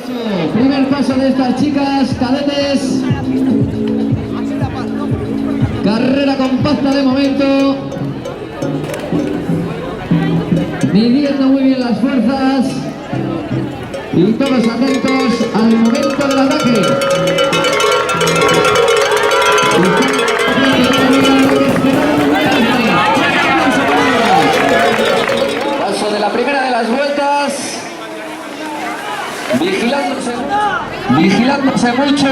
Primer paso de estas chicas, cadetes. Carrera compacta de momento. Midiendo muy bien las fuerzas. Y todos atentos al momento del ataque. Paso de la primera de las vueltas. Vigilándose mucho.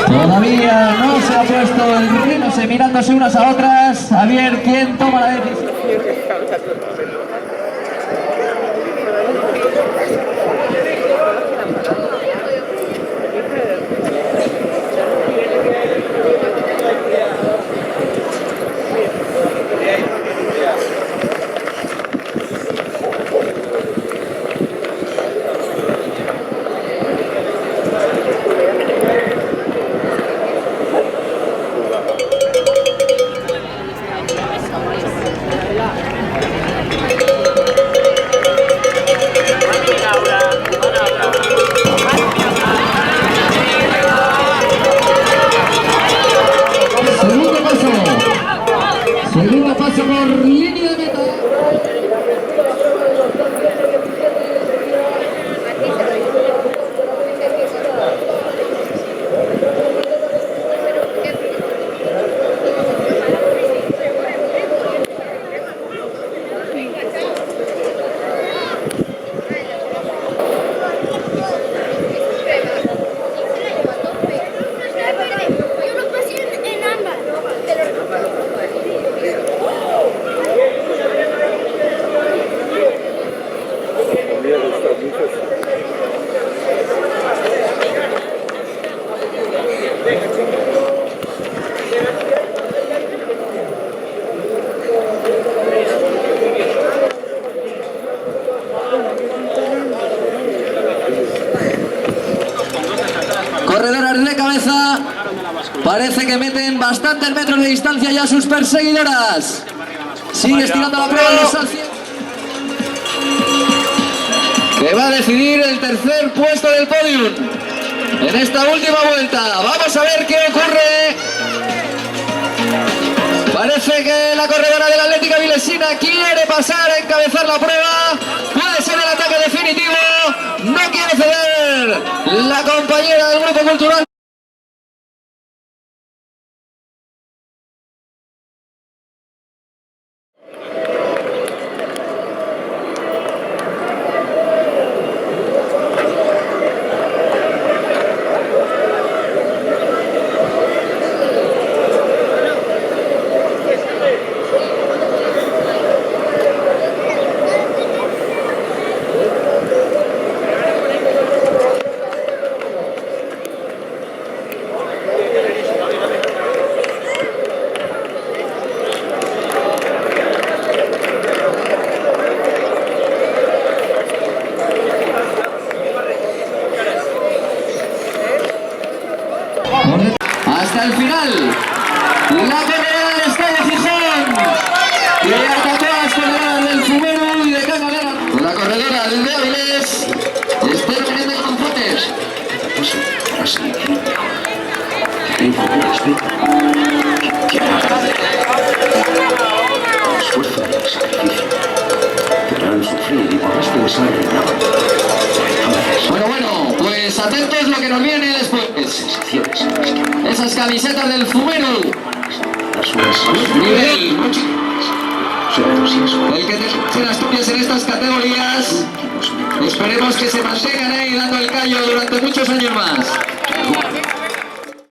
Todavía no se ha puesto el riéndose, mirándose unas a otras. A ver quién toma la decisión. Segundo paso por línea de meta. Corredoras de cabeza, parece que meten bastantes metros de distancia ya sus perseguidoras. Sigue estirando la prueba que va a decidir el tercer puesto del podium en esta última vuelta. Vamos a ver qué ocurre. Parece que la corredora de la Atlética Vilesina quiere pasar a encabezar la prueba. Puede ser el ataque definitivo. No quiere ceder la compañera del Grupo Cultural. Hasta el final, la corredora del Estadio Gijón, que atacó a las corredoras del Fumero y de Canadá. La corredora del de Avilés, Esther Menéndez González. Esfuerzo y sacrificio que harán sufrir y por resto de sangre nada. Bueno, pues atentos lo que nos viene después. Esas camisetas del Fumero. Nivel. El que te las tuyas en estas categorías. Esperemos que se mantengan ahí dando el callo durante muchos años más.